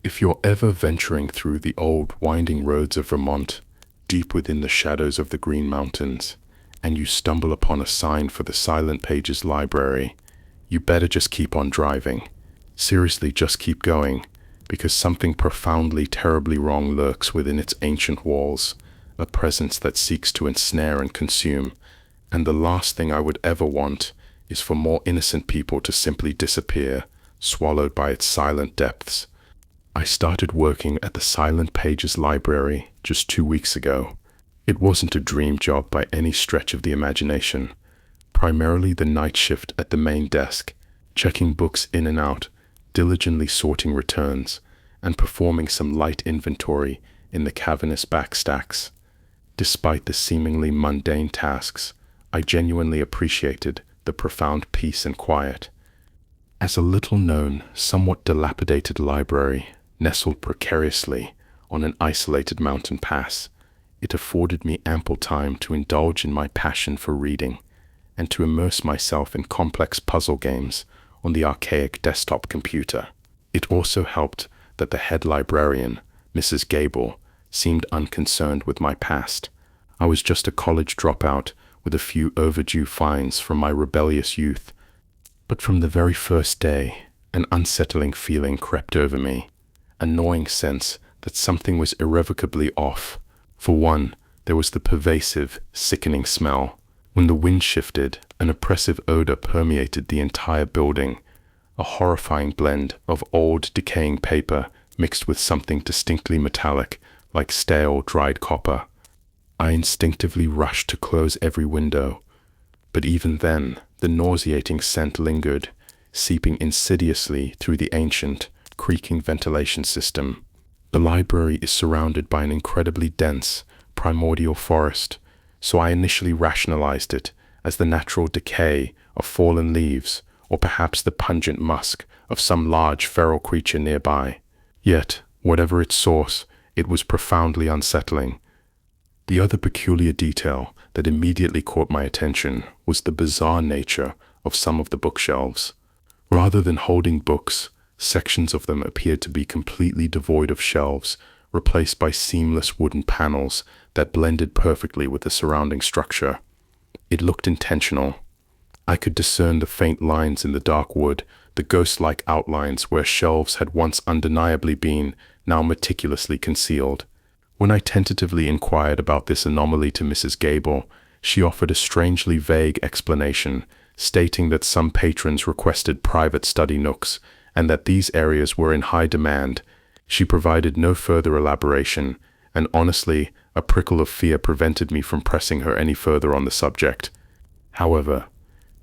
If you're ever venturing through the old, winding roads of Vermont, deep within the shadows of the Green Mountains, and you stumble upon a sign for the Silent Pages Library, you better just keep on driving. Seriously, just keep going, because something profoundly, terribly wrong lurks within its ancient walls, a presence that seeks to ensnare and consume, and the last thing I would ever want is for more innocent people to simply disappear, swallowed by its silent depths. I started working at the Silent Pages Library just 2 weeks ago. It wasn't a dream job by any stretch of the imagination. Primarily the night shift at the main desk, checking books in and out, diligently sorting returns, and performing some light inventory in the cavernous back stacks. Despite the seemingly mundane tasks, I genuinely appreciated the profound peace and quiet. As a little-known, somewhat dilapidated library, nestled precariously on an isolated mountain pass, it afforded me ample time to indulge in my passion for reading and to immerse myself in complex puzzle games on the archaic desktop computer. It also helped that the head librarian, Mrs. Gable, seemed unconcerned with my past. I was just a college dropout with a few overdue fines from my rebellious youth. But from the very first day, an unsettling feeling crept over me, a gnawing sense that something was irrevocably off. For one, there was the pervasive, sickening smell. When the wind shifted, an oppressive odor permeated the entire building, a horrifying blend of old, decaying paper mixed with something distinctly metallic, like stale, dried copper. I instinctively rushed to close every window, but even then, the nauseating scent lingered, seeping insidiously through the ancient, creaking ventilation system. The library is surrounded by an incredibly dense, primordial forest, so I initially rationalized it as the natural decay of fallen leaves, or perhaps the pungent musk of some large feral creature nearby. Yet, whatever its source, it was profoundly unsettling. The other peculiar detail that immediately caught my attention was the bizarre nature of some of the bookshelves. Rather than holding books, sections of them appeared to be completely devoid of shelves, replaced by seamless wooden panels that blended perfectly with the surrounding structure. It looked intentional. I could discern the faint lines in the dark wood, the ghost-like outlines where shelves had once undeniably been, now meticulously concealed. When I tentatively inquired about this anomaly to Mrs. Gable, she offered a strangely vague explanation, stating that some patrons requested private study nooks and that these areas were in high demand. She provided no further elaboration, and honestly, a prickle of fear prevented me from pressing her any further on the subject. However,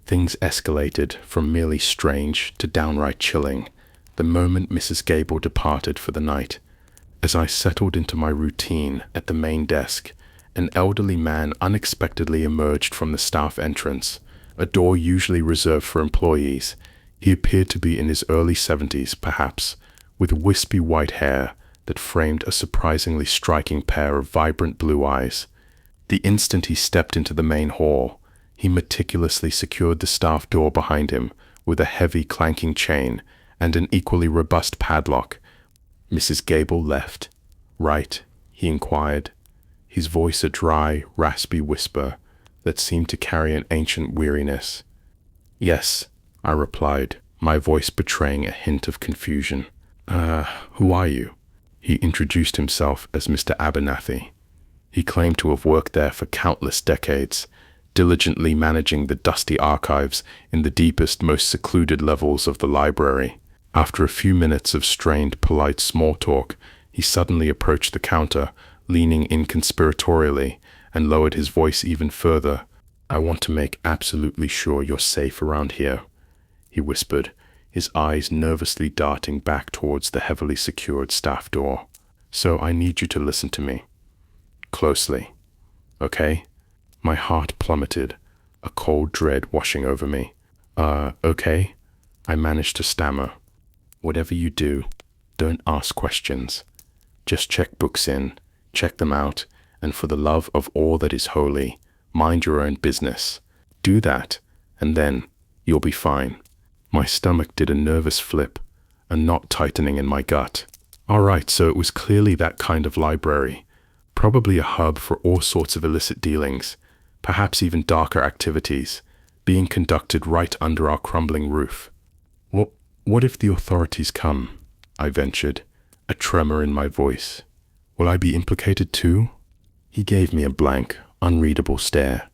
things escalated from merely strange to downright chilling the moment Mrs. Gable departed for the night. As I settled into my routine at the main desk, an elderly man unexpectedly emerged from the staff entrance, a door usually reserved for employees. He appeared to be in his early 70s, perhaps, with wispy white hair that framed a surprisingly striking pair of vibrant blue eyes. The instant he stepped into the main hall, he meticulously secured the staff door behind him with a heavy clanking chain and an equally robust padlock. "Mrs. Gable left, right?" he inquired, his voice a dry, raspy whisper that seemed to carry an ancient weariness. "Yes," I replied, my voice betraying a hint of confusion. Who are you?" He introduced himself as Mr. Abernathy. He claimed to have worked there for countless decades, diligently managing the dusty archives in the deepest, most secluded levels of the library. After a few minutes of strained, polite small talk, he suddenly approached the counter, leaning in conspiratorially, and lowered his voice even further. "I want to make absolutely sure you're safe around here," he whispered, his eyes nervously darting back towards the heavily secured staff door. "So I need you to listen to me closely, okay?" My heart plummeted, a cold dread washing over me. Okay?" I managed to stammer. "Whatever you do, don't ask questions. Just check books in, check them out, and for the love of all that is holy, mind your own business. Do that, and then you'll be fine." My stomach did a nervous flip, a knot tightening in my gut. All right, so it was clearly that kind of library, probably a hub for all sorts of illicit dealings, perhaps even darker activities, being conducted right under our crumbling roof. What if the authorities come? I ventured, a tremor in my voice. Will I be implicated too? He gave me a blank, unreadable stare.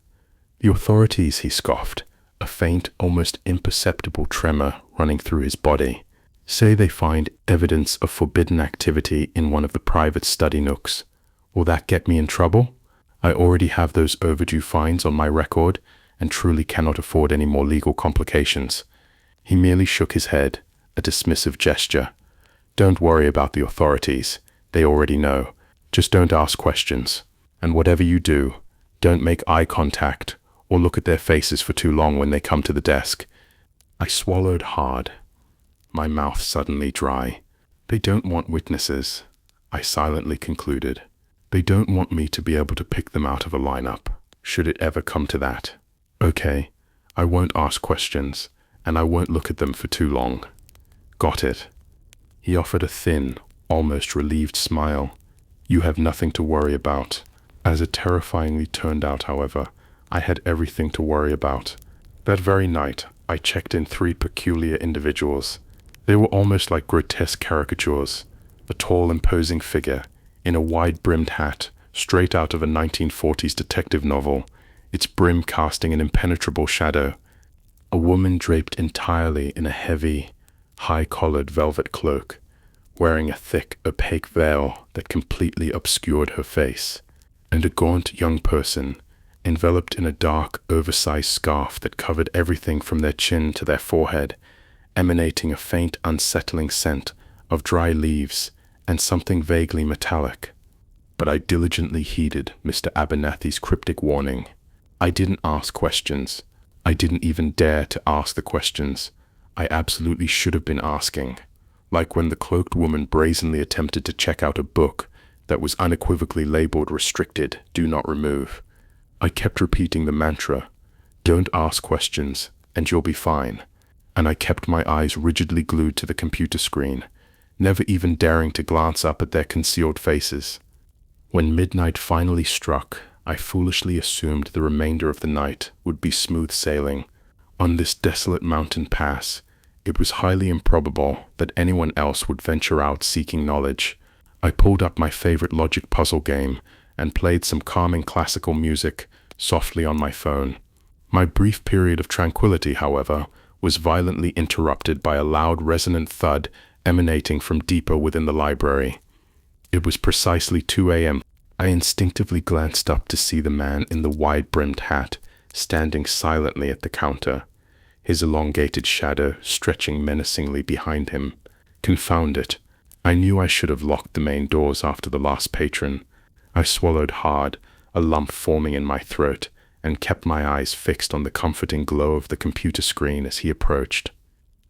The authorities, he scoffed, a faint, almost imperceptible tremor running through his body. Say they find evidence of forbidden activity in one of the private study nooks. Will that get me in trouble? I already have those overdue fines on my record and truly cannot afford any more legal complications. He merely shook his head, a dismissive gesture. Don't worry about the authorities. They already know. Just don't ask questions. And whatever you do, don't make eye contact or look at their faces for too long when they come to the desk. I swallowed hard, my mouth suddenly dry. They don't want witnesses, I silently concluded. They don't want me to be able to pick them out of a lineup, should it ever come to that. Okay, I won't ask questions, and I won't look at them for too long. Got it. He offered a thin, almost relieved smile. You have nothing to worry about. As it terrifyingly turned out, however, I had everything to worry about. That very night, I checked in 3 peculiar individuals. They were almost like grotesque caricatures. A tall, imposing figure, in a wide-brimmed hat, straight out of a 1940s detective novel, its brim casting an impenetrable shadow. A woman draped entirely in a heavy, high-collared velvet cloak, wearing a thick, opaque veil that completely obscured her face, and a gaunt young person, enveloped in a dark, oversized scarf that covered everything from their chin to their forehead, emanating a faint, unsettling scent of dry leaves and something vaguely metallic. But I diligently heeded Mr. Abernathy's cryptic warning. I didn't ask questions. I didn't even dare to ask the questions I absolutely should have been asking, like when the cloaked woman brazenly attempted to check out a book that was unequivocally labeled restricted, do not remove. I kept repeating the mantra, don't ask questions, and you'll be fine. And I kept my eyes rigidly glued to the computer screen, never even daring to glance up at their concealed faces. When midnight finally struck, I foolishly assumed the remainder of the night would be smooth sailing. On this desolate mountain pass, it was highly improbable that anyone else would venture out seeking knowledge. I pulled up my favorite logic puzzle game and played some calming classical music softly on my phone. My brief period of tranquility, however, was violently interrupted by a loud resonant thud emanating from deeper within the library. It was precisely 2 a.m. I instinctively glanced up to see the man in the wide-brimmed hat standing silently at the counter, his elongated shadow stretching menacingly behind him. Confound it. I knew I should have locked the main doors after the last patron. I swallowed hard, a lump forming in my throat, and kept my eyes fixed on the comforting glow of the computer screen as he approached.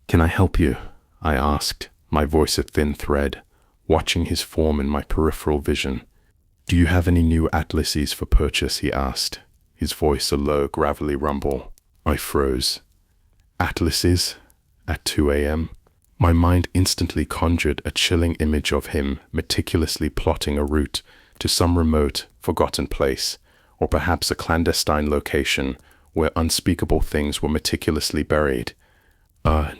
"Can I help you?" I asked, my voice a thin thread, watching his form in my peripheral vision. "Do you have any new atlases for purchase?" he asked, his voice a low, gravelly rumble. I froze. Atlases? At 2 a.m.? My mind instantly conjured a chilling image of him meticulously plotting a route to some remote, forgotten place, or perhaps a clandestine location where unspeakable things were meticulously buried.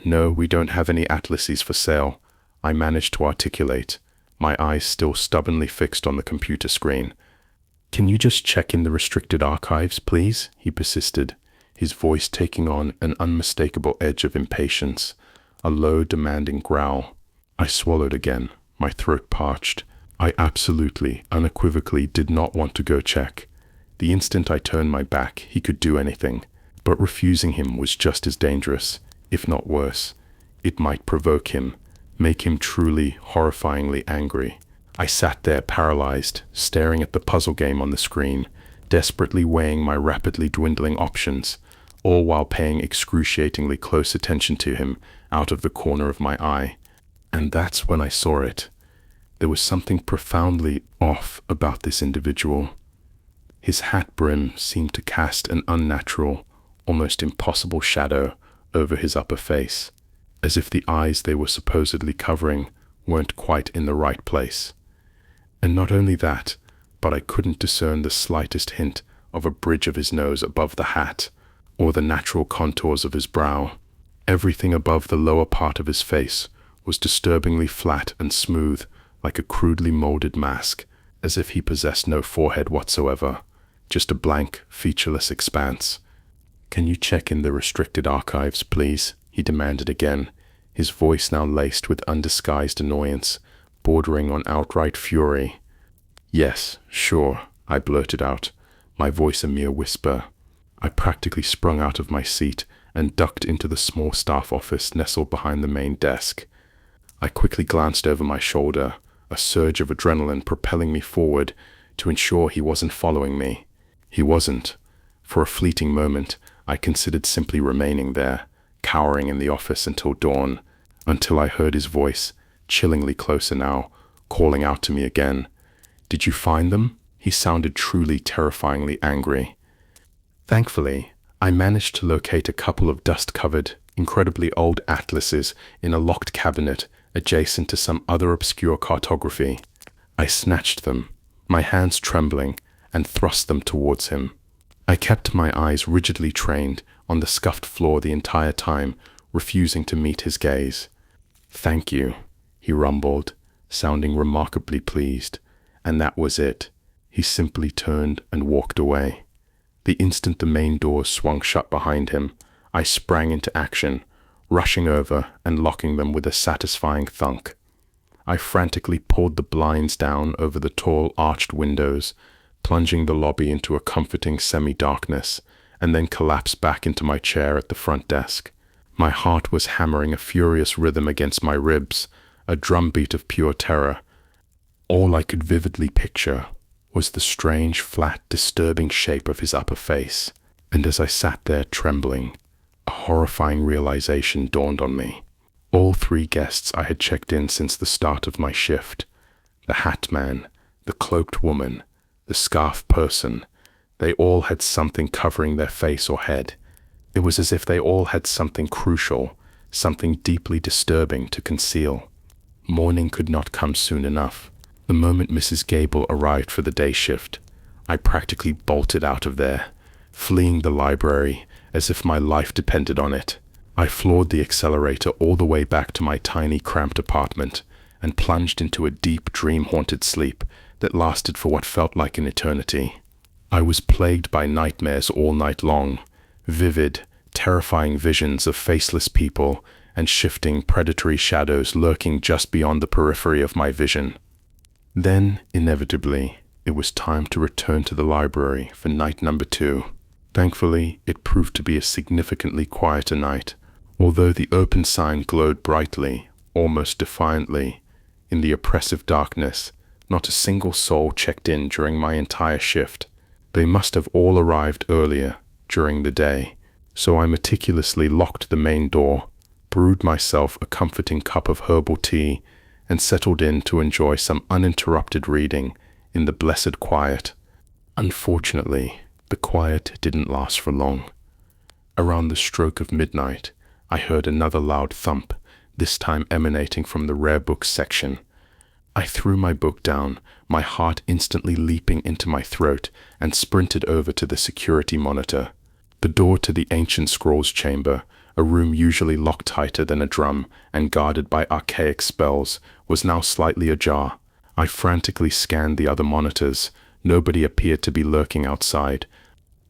No, we don't have any atlases for sale," I managed to articulate, my eyes still stubbornly fixed on the computer screen. "Can you just check in the restricted archives, please?" he persisted, his voice taking on an unmistakable edge of impatience, a low, demanding growl. I swallowed again, my throat parched. I absolutely, unequivocally did not want to go check. The instant I turned my back, he could do anything, but refusing him was just as dangerous, if not worse. It might provoke him, make him truly, horrifyingly angry. I sat there paralyzed, staring at the puzzle game on the screen, desperately weighing my rapidly dwindling options, all while paying excruciatingly close attention to him out of the corner of my eye. And that's when I saw it. There was something profoundly off about this individual. His hat brim seemed to cast an unnatural, almost impossible shadow over his upper face, as if the eyes they were supposedly covering weren't quite in the right place. And not only that, but I couldn't discern the slightest hint of a bridge of his nose above the hat, or the natural contours of his brow. Everything above the lower part of his face was disturbingly flat and smooth, like a crudely molded mask, as if he possessed no forehead whatsoever, just a blank, featureless expanse. "Can you check in the restricted archives, please?" he demanded again, his voice now laced with undisguised annoyance, bordering on outright fury. "Yes, sure," I blurted out, my voice a mere whisper. I practically sprung out of my seat and ducked into the small staff office nestled behind the main desk. I quickly glanced over my shoulder, a surge of adrenaline propelling me forward to ensure he wasn't following me. He wasn't. For a fleeting moment, I considered simply remaining there, cowering in the office until dawn, until I heard his voice, chillingly closer now, calling out to me again. "Did you find them?" He sounded truly terrifyingly angry. Thankfully, I managed to locate a couple of dust-covered, incredibly old atlases in a locked cabinet adjacent to some other obscure cartography. I snatched them, my hands trembling, and thrust them towards him. I kept my eyes rigidly trained on the scuffed floor the entire time, refusing to meet his gaze. "Thank you," he rumbled, sounding remarkably pleased, and that was it. He simply turned and walked away. The instant the main doors swung shut behind him, I sprang into action, rushing over and locking them with a satisfying thunk. I frantically pulled the blinds down over the tall arched windows, plunging the lobby into a comforting semi-darkness, and then collapsed back into my chair at the front desk. My heart was hammering a furious rhythm against my ribs, a drumbeat of pure terror. All I could vividly picture was the strange, flat, disturbing shape of his upper face, and as I sat there trembling, a horrifying realization dawned on me. All three guests I had checked in since the start of my shift, the hat man, the cloaked woman, the scarf person, they all had something covering their face or head. It was as if they all had something crucial, something deeply disturbing to conceal. Morning could not come soon enough. The moment Mrs. Gable arrived for the day shift, I practically bolted out of there, fleeing the library as if my life depended on it. I floored the accelerator all the way back to my tiny, cramped apartment and plunged into a deep, dream-haunted sleep that lasted for what felt like an eternity. I was plagued by nightmares all night long, vivid, terrifying visions of faceless people and shifting, predatory shadows lurking just beyond the periphery of my vision. Then, inevitably, it was time to return to the library for night number 2. Thankfully, it proved to be a significantly quieter night, although the open sign glowed brightly, almost defiantly. In the oppressive darkness, not a single soul checked in during my entire shift. They must have all arrived earlier, during the day, so I meticulously locked the main door, brewed myself a comforting cup of herbal tea, and settled in to enjoy some uninterrupted reading in the blessed quiet. Unfortunately, the quiet didn't last for long. Around the stroke of midnight, I heard another loud thump, this time emanating from the rare books section. I threw my book down, my heart instantly leaping into my throat, and sprinted over to the security monitor. The door to the ancient scrolls chamber, a room usually locked tighter than a drum and guarded by archaic spells, was now slightly ajar. I frantically scanned the other monitors. Nobody appeared to be lurking outside.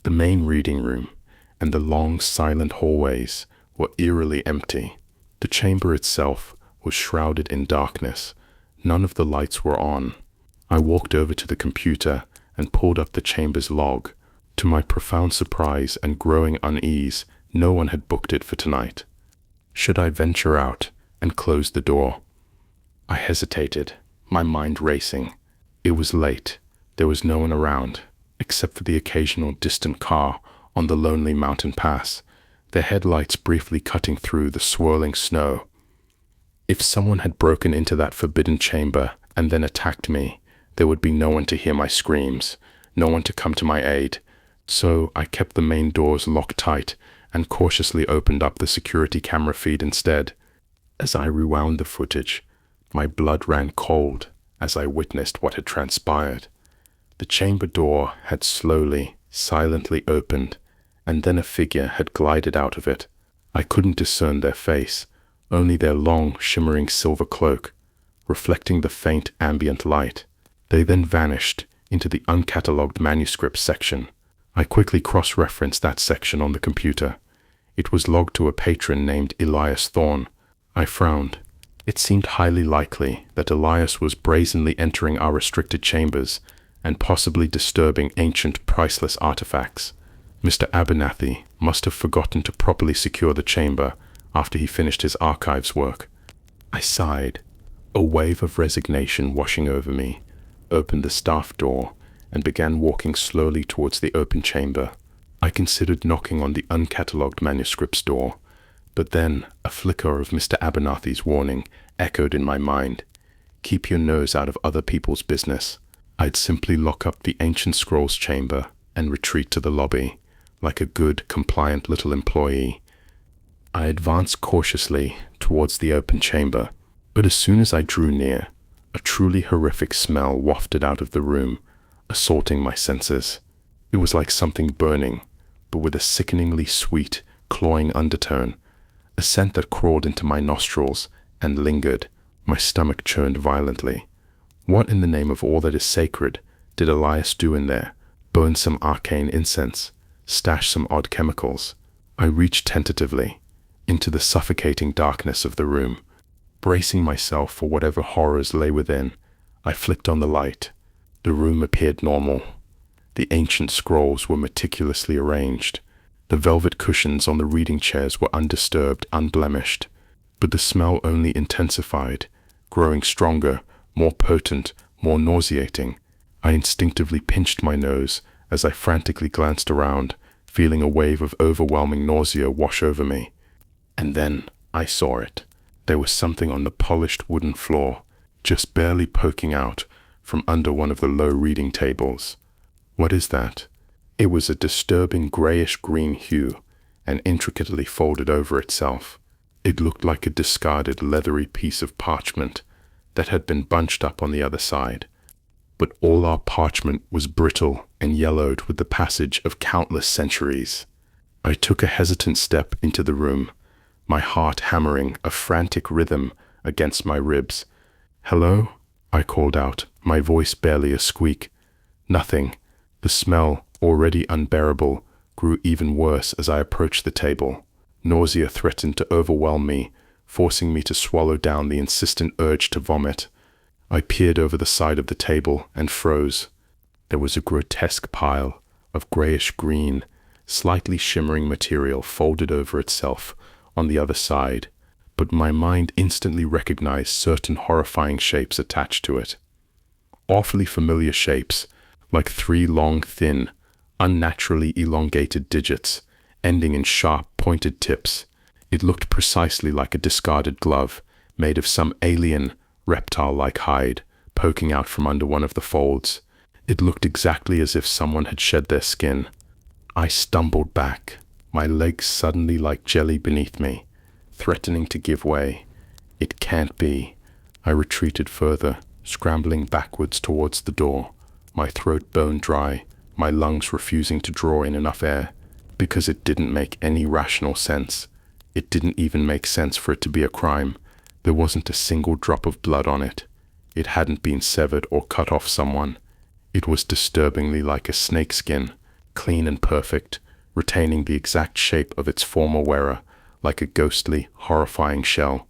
The main reading room and the long, silent hallways were eerily empty. The chamber itself was shrouded in darkness. None of the lights were on. I walked over to the computer and pulled up the chamber's log. To my profound surprise and growing unease, no one had booked it for tonight. Should I venture out and close the door? I hesitated, my mind racing. It was late. There was no one around, except for the occasional distant car on the lonely mountain pass, their headlights briefly cutting through the swirling snow. If someone had broken into that forbidden chamber and then attacked me, there would be no one to hear my screams, no one to come to my aid. So I kept the main doors locked tight and cautiously opened up the security camera feed instead. As I rewound the footage, My blood ran cold as I witnessed what had transpired. The chamber door had slowly, silently opened, and then a figure had glided out of it. I couldn't discern their face, only their long, shimmering silver cloak, reflecting the faint ambient light. They then vanished into the uncatalogued manuscript section. I quickly cross-referenced that section on the computer. It was logged to a patron named Elias Thorne. I frowned. It seemed highly likely that Elias was brazenly entering our restricted chambers and possibly disturbing ancient, priceless artifacts. Mr. Abernathy must have forgotten to properly secure the chamber after he finished his archives work. I sighed, a wave of resignation washing over me, opened the staff door, and began walking slowly towards the open chamber. I considered knocking on the uncatalogued manuscript's door, but then a flicker of Mr. Abernathy's warning echoed in my mind. Keep your nose out of other people's business. I'd simply lock up the ancient scrolls chamber and retreat to the lobby, like a good, compliant little employee. I advanced cautiously towards the open chamber, but as soon as I drew near, a truly horrific smell wafted out of the room, assaulting my senses. It was like something burning, but with a sickeningly sweet, cloying undertone, a scent that crawled into my nostrils and lingered. My stomach churned violently. What in the name of all that is sacred did Elias do in there? Burn some arcane incense? Stash some odd chemicals? I reached tentatively into the suffocating darkness of the room. Bracing myself for whatever horrors lay within, I flicked on the light. The room appeared normal. The ancient scrolls were meticulously arranged. The velvet cushions on the reading chairs were undisturbed, unblemished. But the smell only intensified, growing stronger, more potent, more nauseating. I instinctively pinched my nose as I frantically glanced around, feeling a wave of overwhelming nausea wash over me. And then I saw it. There was something on the polished wooden floor, just barely poking out from under one of the low reading tables. What is that? It was a disturbing grayish-green hue and intricately folded over itself. It looked like a discarded leathery piece of parchment that had been bunched up on the other side. But all our parchment was brittle and yellowed with the passage of countless centuries. I took a hesitant step into the room, my heart hammering a frantic rhythm against my ribs. "Hello?" I called out, my voice barely a squeak. Nothing. The smell, already unbearable, grew even worse as I approached the table. Nausea threatened to overwhelm me, forcing me to swallow down the insistent urge to vomit. I peered over the side of the table and froze. There was a grotesque pile of grayish-green, slightly shimmering material folded over itself on the other side, but my mind instantly recognized certain horrifying shapes attached to it. Awfully familiar shapes, like three long, thin, unnaturally elongated digits, ending in sharp, pointed tips. It looked precisely like a discarded glove, made of some alien, reptile-like hide, poking out from under one of the folds. It looked exactly as if someone had shed their skin. I stumbled back, my legs suddenly like jelly beneath me, threatening to give way. It can't be. I retreated further, scrambling backwards towards the door, my throat bone dry, my lungs refusing to draw in enough air, because it didn't make any rational sense. It didn't even make sense for it to be a crime. There wasn't a single drop of blood on it. It hadn't been severed or cut off someone. It was disturbingly like a snakeskin, clean and perfect, retaining the exact shape of its former wearer, like a ghostly, horrifying shell.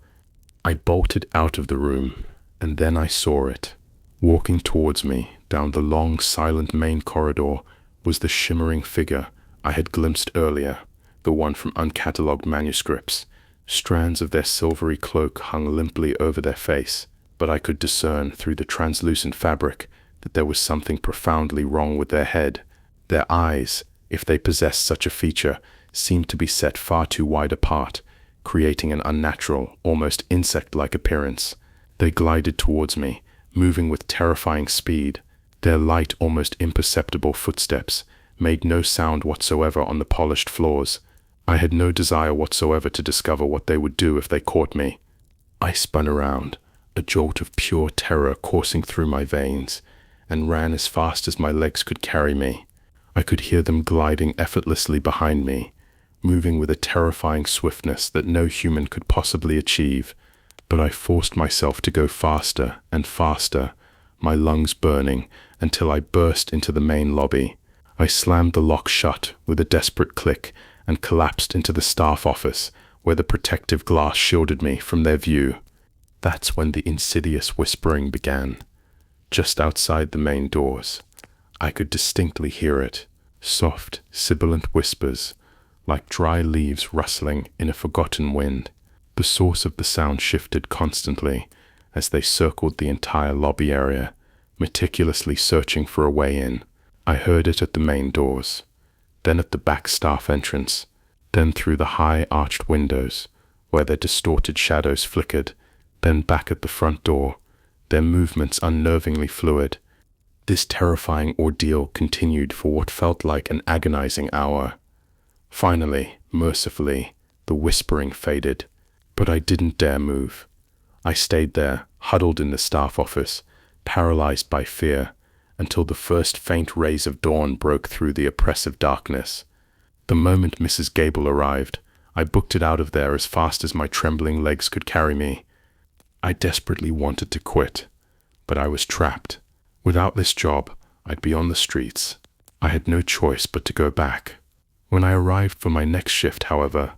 I bolted out of the room, and then I saw it. Walking towards me down the long, silent main corridor was the shimmering figure I had glimpsed earlier, the one from uncatalogued manuscripts. Strands of their silvery cloak hung limply over their face, but I could discern through the translucent fabric that there was something profoundly wrong with their head. Their eyes, if they possessed such a feature, seemed to be set far too wide apart, creating an unnatural, almost insect-like appearance. They glided towards me, moving with terrifying speed. Their light, almost imperceptible footsteps made no sound whatsoever on the polished floors. I had no desire whatsoever to discover what they would do if they caught me. I spun around, a jolt of pure terror coursing through my veins, and ran as fast as my legs could carry me. I could hear them gliding effortlessly behind me, moving with a terrifying swiftness that no human could possibly achieve. But I forced myself to go faster and faster, my lungs burning, until I burst into the main lobby. I slammed the lock shut with a desperate click and collapsed into the staff office, where the protective glass shielded me from their view. That's when the insidious whispering began. Just outside the main doors, I could distinctly hear it, soft, sibilant whispers, like dry leaves rustling in a forgotten wind. The source of the sound shifted constantly as they circled the entire lobby area, meticulously searching for a way in. I heard it at the main doors, then at the back staff entrance, then through the high arched windows, where their distorted shadows flickered, then back at the front door, their movements unnervingly fluid. This terrifying ordeal continued for what felt like an agonizing hour. Finally, mercifully, the whispering faded, but I didn't dare move. I stayed there, huddled in the staff office, paralyzed by fear, until the first faint rays of dawn broke through the oppressive darkness. The moment Mrs. Gable arrived, I booked it out of there as fast as my trembling legs could carry me. I desperately wanted to quit, but I was trapped. Without this job, I'd be on the streets. I had no choice but to go back. When I arrived for my next shift, however,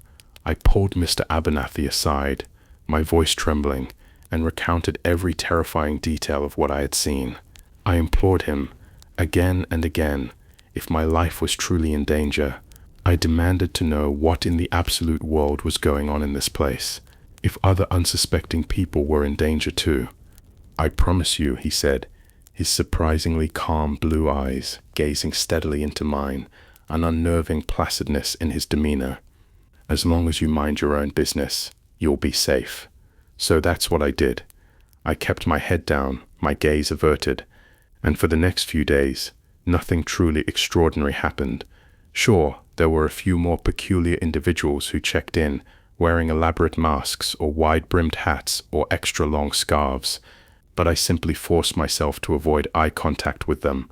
I pulled Mr. Abernathy aside, my voice trembling, and recounted every terrifying detail of what I had seen. I implored him, again and again, if my life was truly in danger. I demanded to know what in the absolute world was going on in this place, if other unsuspecting people were in danger too. I promise you, he said, his surprisingly calm blue eyes gazing steadily into mine, an unnerving placidness in his demeanor. As long as you mind your own business, you'll be safe. So that's what I did. I kept my head down, my gaze averted, and for the next few days, nothing truly extraordinary happened. Sure, there were a few more peculiar individuals who checked in, wearing elaborate masks or wide-brimmed hats or extra-long scarves, but I simply forced myself to avoid eye contact with them,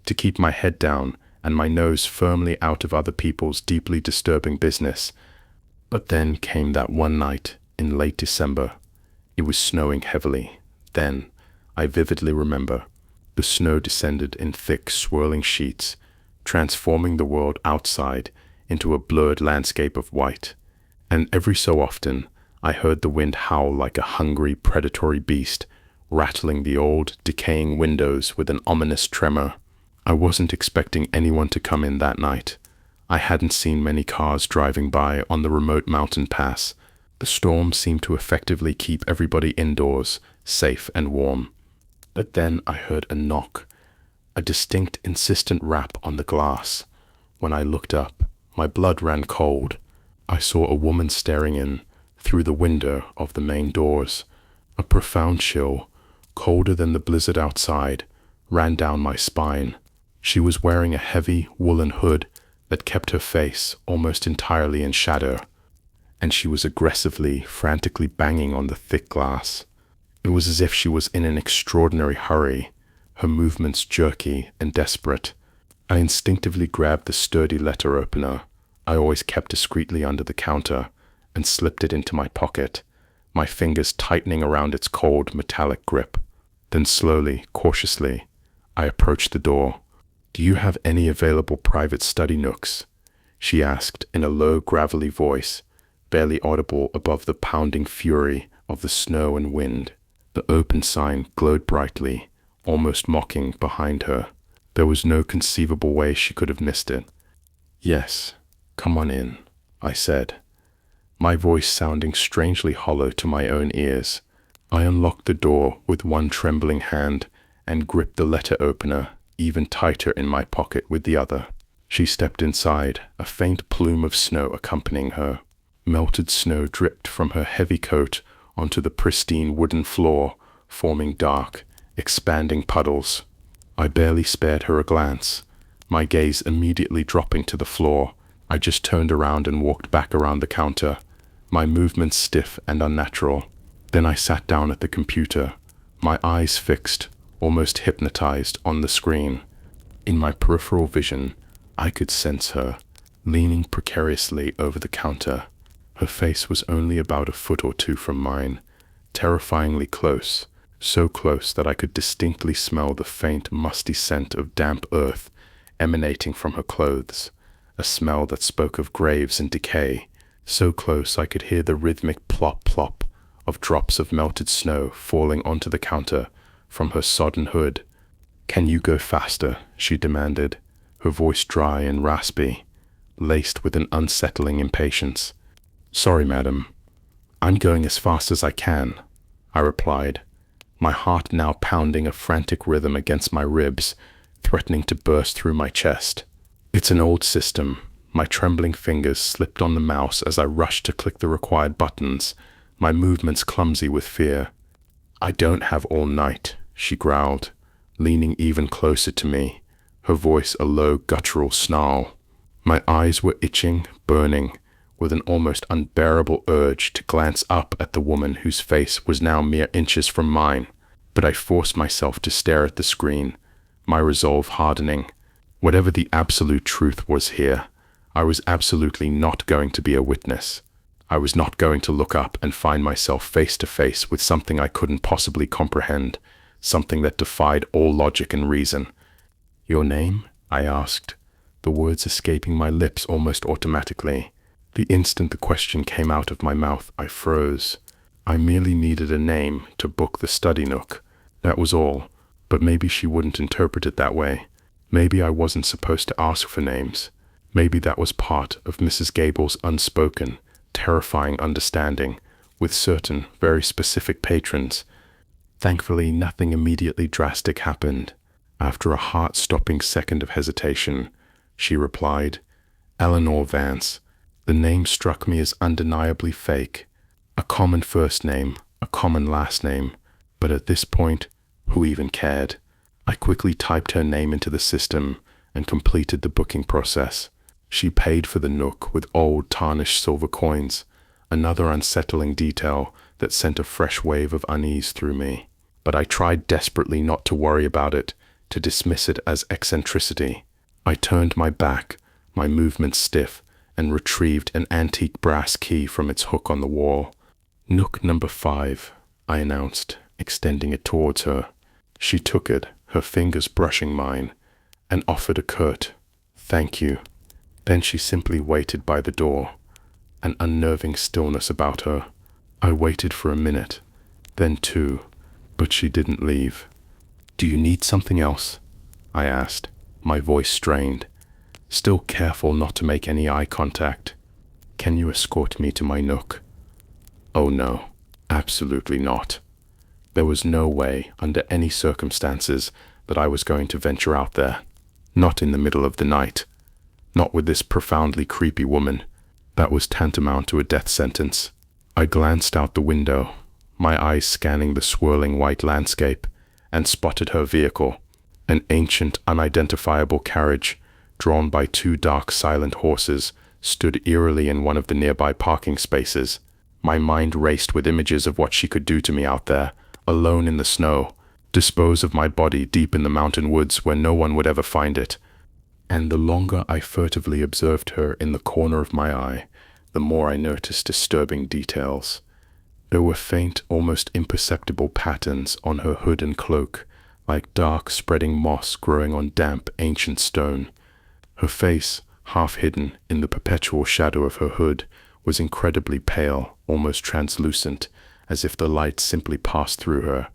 to keep my head down and my nose firmly out of other people's deeply disturbing business. But then came that one night in late December. It was snowing heavily. Then, I vividly remember, the snow descended in thick, swirling sheets, transforming the world outside into a blurred landscape of white. And every so often, I heard the wind howl like a hungry, predatory beast, rattling the old, decaying windows with an ominous tremor. I wasn't expecting anyone to come in that night. I hadn't seen many cars driving by on the remote mountain pass. The storm seemed to effectively keep everybody indoors, safe and warm. But then I heard a knock, a distinct, insistent rap on the glass. When I looked up, my blood ran cold. I saw a woman staring in through the window of the main doors. A profound chill, colder than the blizzard outside, ran down my spine. She was wearing a heavy woolen hood that kept her face almost entirely in shadow, and she was aggressively, frantically banging on the thick glass. It was as if she was in an extraordinary hurry, her movements jerky and desperate. I instinctively grabbed the sturdy letter opener I always kept discreetly under the counter and slipped it into my pocket, my fingers tightening around its cold, metallic grip. Then slowly, cautiously, I approached the door. "Do you have any available private study nooks?" she asked in a low, gravelly voice, barely audible above the pounding fury of the snow and wind. The open sign glowed brightly, almost mocking, behind her. There was no conceivable way she could have missed it. "Yes, come on in," I said, my voice sounding strangely hollow to my own ears. I unlocked the door with one trembling hand and gripped the letter opener even tighter in my pocket with the other. She stepped inside, a faint plume of snow accompanying her. Melted snow dripped from her heavy coat onto the pristine wooden floor, forming dark, expanding puddles. I barely spared her a glance, my gaze immediately dropping to the floor. I just turned around and walked back around the counter, my movements stiff and unnatural. Then I sat down at the computer, my eyes fixed, almost hypnotized on the screen. In my peripheral vision, I could sense her, leaning precariously over the counter. Her face was only about a foot or two from mine, terrifyingly close, so close that I could distinctly smell the faint, musty scent of damp earth emanating from her clothes, a smell that spoke of graves and decay, so close I could hear the rhythmic plop-plop of drops of melted snow falling onto the counter from her sodden hood. "Can you go faster?" she demanded, her voice dry and raspy, laced with an unsettling impatience. "Sorry, madam. I'm going as fast as I can," I replied, my heart now pounding a frantic rhythm against my ribs, threatening to burst through my chest. "It's an old system." My trembling fingers slipped on the mouse as I rushed to click the required buttons, my movements clumsy with fear. "I don't have all night," she growled, leaning even closer to me, her voice a low guttural snarl. My eyes were itching, burning, with an almost unbearable urge to glance up at the woman whose face was now mere inches from mine, but I forced myself to stare at the screen, my resolve hardening. Whatever the absolute truth was here, I was absolutely not going to be a witness. I was not going to look up and find myself face to face with something I couldn't possibly comprehend, something that defied all logic and reason. "Your name?" I asked, the words escaping my lips almost automatically. The instant the question came out of my mouth, I froze. I merely needed a name to book the study nook. That was all, but maybe she wouldn't interpret it that way. Maybe I wasn't supposed to ask for names. Maybe that was part of Mrs. Gable's unspoken, terrifying understanding with certain very specific patrons. Thankfully, nothing immediately drastic happened. After a heart-stopping second of hesitation, she replied, "Eleanor Vance." The name struck me as undeniably fake. A common first name, a common last name, but at this point, who even cared? I quickly typed her name into the system and completed the booking process. She paid for the nook with old tarnished silver coins, another unsettling detail that sent a fresh wave of unease through me. But I tried desperately not to worry about it, to dismiss it as eccentricity. I turned my back, my movements stiff, and retrieved an antique brass key from its hook on the wall. "Nook number 5, I announced, extending it towards her. She took it, her fingers brushing mine, and offered a curt, "Thank you." Then she simply waited by the door, an unnerving stillness about her. I waited for a minute, then 2, but she didn't leave. "Do you need something else?" I asked, my voice strained, still careful not to make any eye contact. "Can you escort me to my nook?" Oh no, absolutely not. There was no way, under any circumstances, that I was going to venture out there. Not in the middle of the night. Not with this profoundly creepy woman. That was tantamount to a death sentence. I glanced out the window, my eyes scanning the swirling white landscape, and spotted her vehicle, an ancient, unidentifiable carriage, drawn by 2 dark, silent horses, stood eerily in one of the nearby parking spaces. My mind raced with images of what she could do to me out there, alone in the snow, dispose of my body deep in the mountain woods where no one would ever find it. And the longer I furtively observed her in the corner of my eye, the more I noticed disturbing details. There were faint, almost imperceptible patterns on her hood and cloak, like dark, spreading moss growing on damp, ancient stone. Her face, half hidden in the perpetual shadow of her hood, was incredibly pale, almost translucent, as if the light simply passed through her.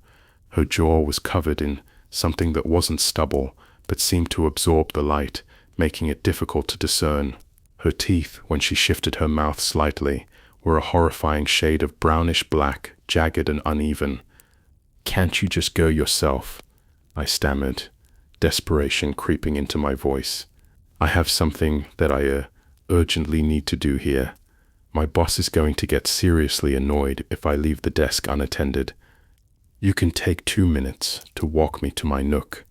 Her jaw was covered in something that wasn't stubble, but seemed to absorb the light, making it difficult to discern. Her teeth, when she shifted her mouth slightly, were a horrifying shade of brownish black, jagged and uneven. "Can't you just go yourself?" I stammered, desperation creeping into my voice. "I have something that I urgently need to do here. My boss is going to get seriously annoyed if I leave the desk unattended. You can take 2 minutes to walk me to my nook,"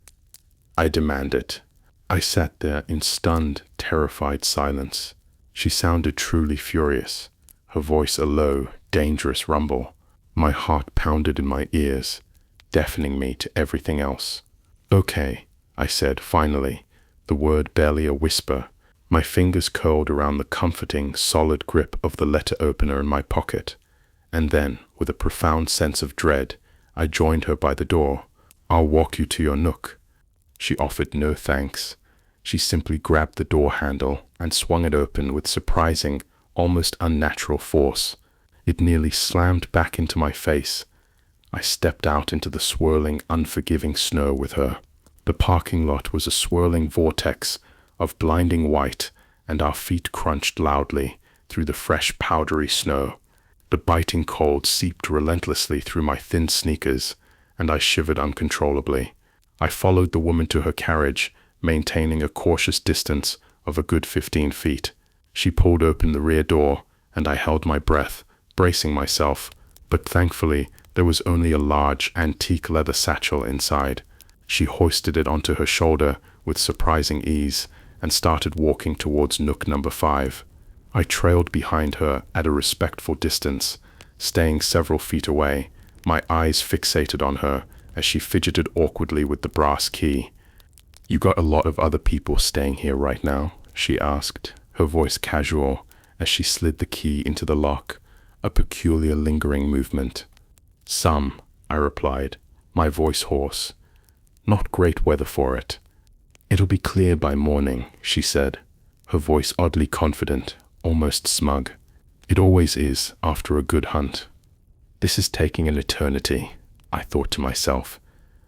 I demanded. I sat there in stunned, terrified silence. She sounded truly furious, her voice a low, dangerous rumble. My heart pounded in my ears, deafening me to everything else. "Okay," I said finally, the word barely a whisper. My fingers curled around the comforting, solid grip of the letter opener in my pocket. And then, with a profound sense of dread, I joined her by the door. "I'll walk you to your nook." She offered no thanks. She simply grabbed the door handle and swung it open with surprising, almost unnatural force. It nearly slammed back into my face. I stepped out into the swirling, unforgiving snow with her. The parking lot was a swirling vortex of blinding white, and our feet crunched loudly through the fresh, powdery snow. The biting cold seeped relentlessly through my thin sneakers, and I shivered uncontrollably. I followed the woman to her carriage, maintaining a cautious distance of a good 15 feet. She pulled open the rear door, and I held my breath, bracing myself, but thankfully there was only a large, antique leather satchel inside. She hoisted it onto her shoulder with surprising ease and started walking towards nook number 5. I trailed behind her at a respectful distance, staying several feet away, my eyes fixated on her as she fidgeted awkwardly with the brass key. "You got a lot of other people staying here right now?" she asked, her voice casual as she slid the key into the lock, a peculiar lingering movement. "Some," I replied, my voice hoarse. "Not great weather for it." "It'll be clear by morning," she said, her voice oddly confident, almost smug. "It always is after a good hunt." "This is taking an eternity," I thought to myself,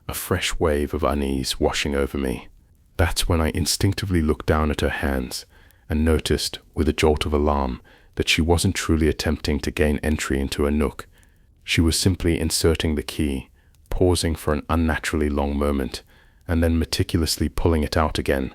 a fresh wave of unease washing over me. That's when I instinctively looked down at her hands and noticed, with a jolt of alarm, that she wasn't truly attempting to gain entry into a nook. She was simply inserting the key, pausing for an unnaturally long moment, and then meticulously pulling it out again,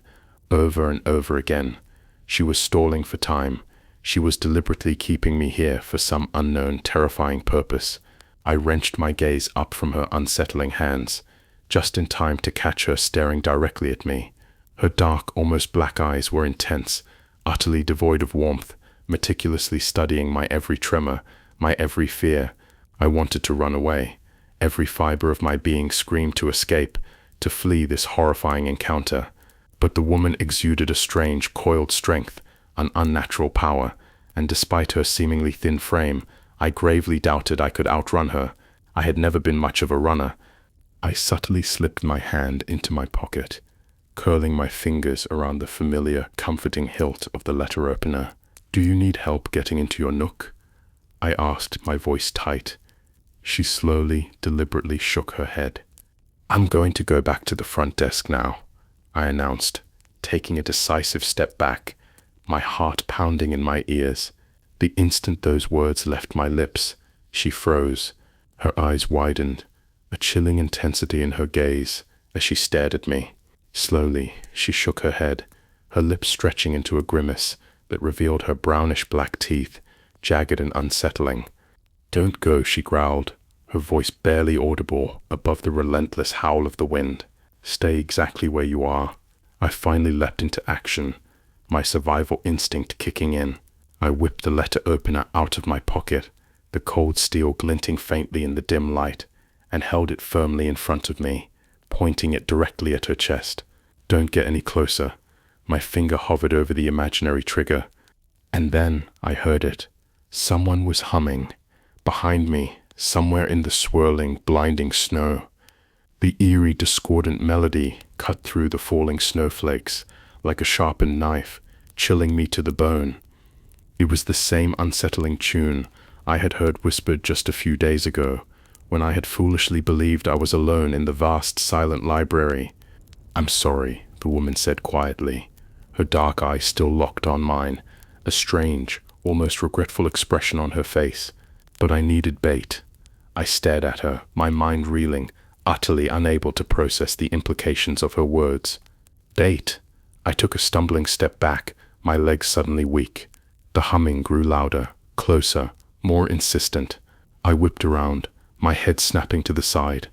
over and over again. She was stalling for time. She was deliberately keeping me here for some unknown, terrifying purpose. I wrenched my gaze up from her unsettling hands, just in time to catch her staring directly at me. Her dark, almost black eyes were intense, utterly devoid of warmth, meticulously studying my every tremor, my every fear. I wanted to run away. Every fiber of my being screamed to escape, to flee this horrifying encounter. But the woman exuded a strange, coiled strength, an unnatural power, and despite her seemingly thin frame, I gravely doubted I could outrun her. I had never been much of a runner. I subtly slipped my hand into my pocket, curling my fingers around the familiar, comforting hilt of the letter opener. "Do you need help getting into your nook?" I asked, my voice tight. She slowly, deliberately shook her head. "I'm going to go back to the front desk now," I announced, taking a decisive step back, my heart pounding in my ears. The instant those words left my lips, she froze. Her eyes widened, a chilling intensity in her gaze as she stared at me. Slowly, she shook her head, her lips stretching into a grimace that revealed her brownish black teeth, jagged and unsettling. "Don't go," she growled, her voice barely audible above the relentless howl of the wind. "Stay exactly where you are." I finally leapt into action, my survival instinct kicking in. I whipped the letter opener out of my pocket, the cold steel glinting faintly in the dim light, and held it firmly in front of me, pointing it directly at her chest. "Don't get any closer." My finger hovered over the imaginary trigger, and then I heard it. Someone was humming. Behind me, somewhere in the swirling, blinding snow. The eerie, discordant melody cut through the falling snowflakes like a sharpened knife, chilling me to the bone. It was the same unsettling tune I had heard whispered just a few days ago, when I had foolishly believed I was alone in the vast, silent library. "I'm sorry," the woman said quietly, her dark eyes still locked on mine, a strange, almost regretful expression on her face. "But I needed bait." I stared at her, my mind reeling, utterly unable to process the implications of her words. "Bait?" I took a stumbling step back, my legs suddenly weak. The humming grew louder, closer, more insistent. I whipped around, my head snapping to the side.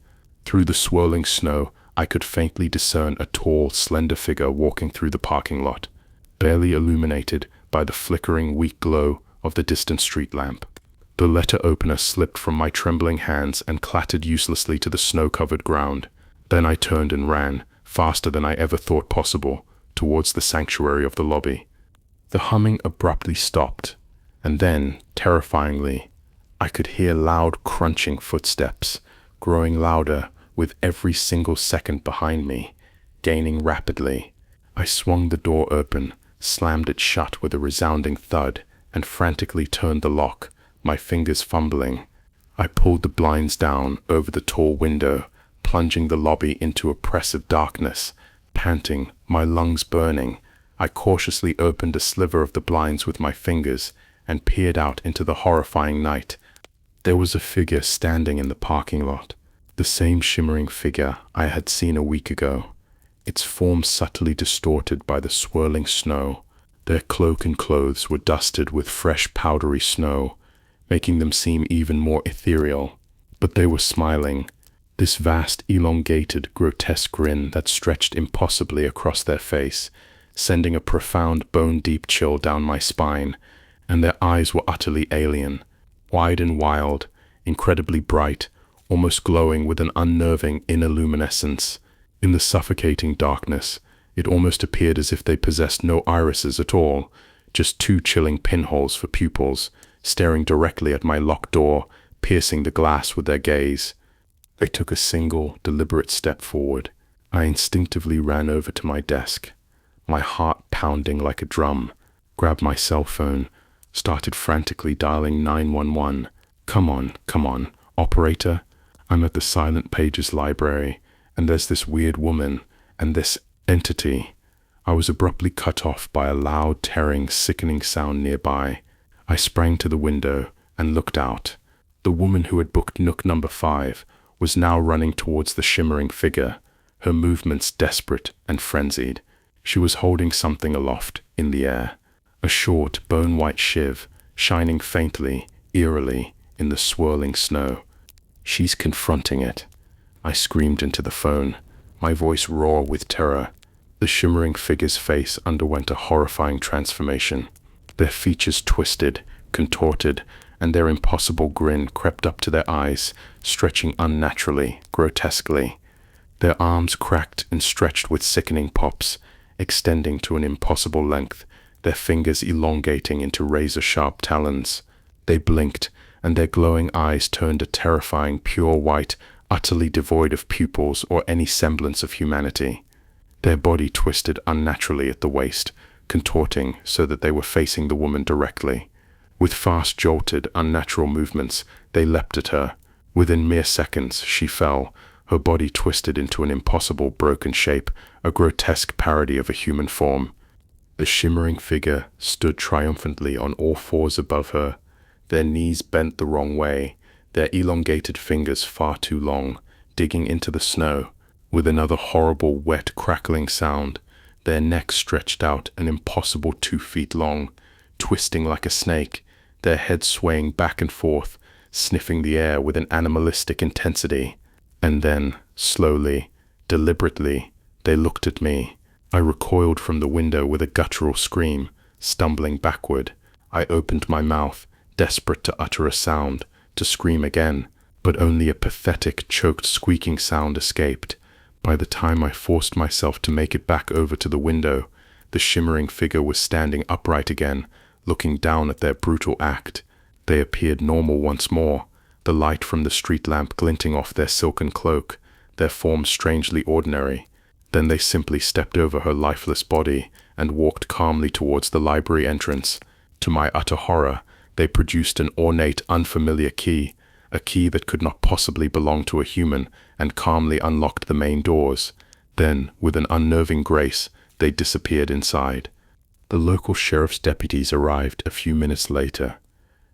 Through the swirling snow, I could faintly discern a tall, slender figure walking through the parking lot, barely illuminated by the flickering, weak glow of the distant street lamp. The letter opener slipped from my trembling hands and clattered uselessly to the snow-covered ground. Then I turned and ran, faster than I ever thought possible, towards the sanctuary of the lobby. The humming abruptly stopped, and then, terrifyingly, I could hear loud crunching footsteps, growing louder with every single second behind me, gaining rapidly. I swung the door open, slammed it shut with a resounding thud, and frantically turned the lock, my fingers fumbling. I pulled the blinds down over the tall window, plunging the lobby into oppressive darkness. Panting, my lungs burning, I cautiously opened a sliver of the blinds with my fingers and peered out into the horrifying night. There was a figure standing in the parking lot, the same shimmering figure I had seen a week ago, its form subtly distorted by the swirling snow. Their cloak and clothes were dusted with fresh powdery snow, making them seem even more ethereal. But they were smiling, this vast, elongated, grotesque grin that stretched impossibly across their face, sending a profound, bone-deep chill down my spine. And their eyes were utterly alien, wide and wild, incredibly bright, almost glowing with an unnerving inner luminescence. In the suffocating darkness, it almost appeared as if they possessed no irises at all, just two chilling pinholes for pupils, staring directly at my locked door, piercing the glass with their gaze. I took a single, deliberate step forward. I instinctively ran over to my desk, my heart pounding like a drum, grabbed my cell phone, started frantically dialing 911. Come on, operator. I'm at the Silent Pages library, and there's this weird woman, and this entity. I was abruptly cut off by a loud, tearing, sickening sound nearby. I sprang to the window and looked out. The woman who had booked Nook number 5 was now running towards the shimmering figure, her movements desperate and frenzied. She was holding something aloft in the air, a short, bone-white shiv, shining faintly, eerily, in the swirling snow. She's confronting it. I screamed into the phone, my voice raw with terror. The shimmering figure's face underwent a horrifying transformation. Their features twisted, contorted, and their impossible grin crept up to their eyes, stretching unnaturally, grotesquely. Their arms cracked and stretched with sickening pops, extending to an impossible length, their fingers elongating into razor-sharp talons. They blinked, and their glowing eyes turned a terrifying pure white, utterly devoid of pupils or any semblance of humanity. Their body twisted unnaturally at the waist, contorting so that they were facing the woman directly. With fast, jolted, unnatural movements, they leapt at her. Within mere seconds, she fell, her body twisted into an impossible broken shape, a grotesque parody of a human form. The shimmering figure stood triumphantly on all fours above her, their knees bent the wrong way, their elongated fingers far too long, digging into the snow. With another horrible, wet, crackling sound, their necks stretched out an impossible 2 feet long, twisting like a snake, their heads swaying back and forth, sniffing the air with an animalistic intensity. And then, slowly, deliberately, they looked at me. I recoiled from the window with a guttural scream, stumbling backward. I opened my mouth, desperate to utter a sound, to scream again, but only a pathetic, choked, squeaking sound escaped. By the time I forced myself to make it back over to the window, the shimmering figure was standing upright again, looking down at their brutal act. They appeared normal once more, the light from the street lamp glinting off their silken cloak, their forms strangely ordinary. Then they simply stepped over her lifeless body and walked calmly towards the library entrance. To my utter horror, they produced an ornate, unfamiliar key, a key that could not possibly belong to a human, and calmly unlocked the main doors. Then, with an unnerving grace, they disappeared inside. The local sheriff's deputies arrived a few minutes later,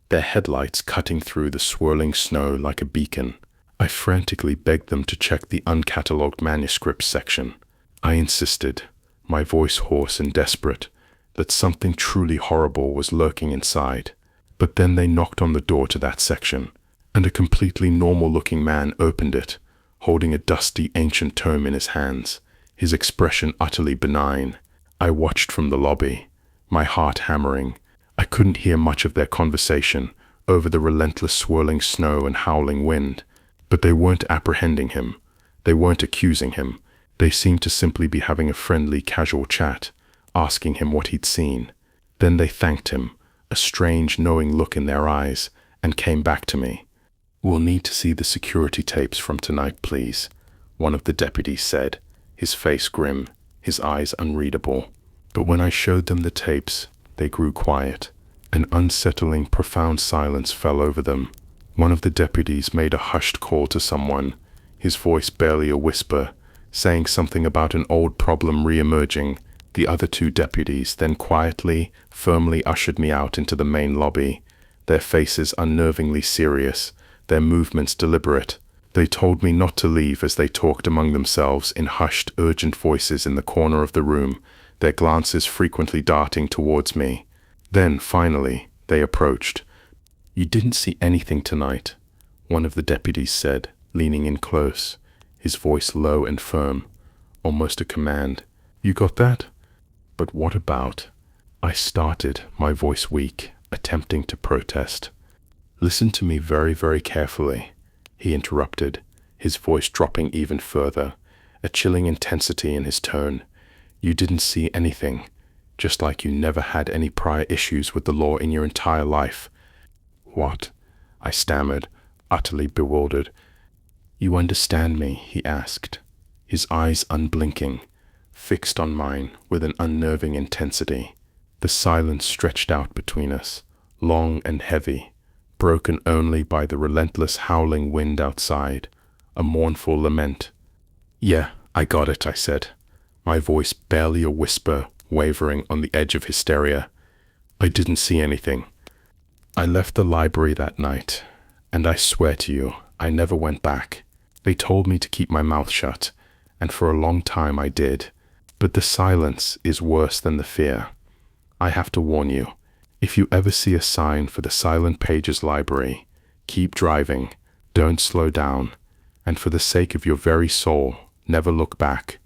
their headlights cutting through the swirling snow like a beacon. I frantically begged them to check the uncatalogued manuscripts section. I insisted, my voice hoarse and desperate, that something truly horrible was lurking inside. But then they knocked on the door to that section, and a completely normal-looking man opened it, holding a dusty ancient tome in his hands, his expression utterly benign. I watched from the lobby, my heart hammering. I couldn't hear much of their conversation, over the relentless swirling snow and howling wind. But they weren't apprehending him. They weren't accusing him. They seemed to simply be having a friendly, casual chat, asking him what he'd seen. Then they thanked him, a strange, knowing look in their eyes, and came back to me. "We'll need to see the security tapes from tonight, please," one of the deputies said, his face grim, his eyes unreadable. But when I showed them the tapes, they grew quiet. An unsettling, profound silence fell over them. One of the deputies made a hushed call to someone, his voice barely a whisper, saying something about an old problem re-emerging. The other two deputies then quietly, firmly ushered me out into the main lobby, their faces unnervingly serious, their movements deliberate. They told me not to leave as they talked among themselves in hushed, urgent voices in the corner of the room, their glances frequently darting towards me. Then, finally, they approached. "You didn't see anything tonight," one of the deputies said, leaning in close, his voice low and firm, almost a command. "You got that?" "But what about?" I started, my voice weak, attempting to protest. "Listen to me very, very carefully," he interrupted, his voice dropping even further, a chilling intensity in his tone. "You didn't see anything, just like you never had any prior issues with the law in your entire life." "What?" I stammered, utterly bewildered. "You understand me?" he asked, his eyes unblinking, fixed on mine with an unnerving intensity. The silence stretched out between us, long and heavy, broken only by the relentless howling wind outside, a mournful lament. "Yeah, I got it," I said, my voice barely a whisper, wavering on the edge of hysteria. "I didn't see anything. I left the library that night, and I swear to you, I never went back. They told me to keep my mouth shut, and for a long time I did. But the silence is worse than the fear. I have to warn you, if you ever see a sign for the Silent Pages Library, keep driving, don't slow down, and for the sake of your very soul, never look back.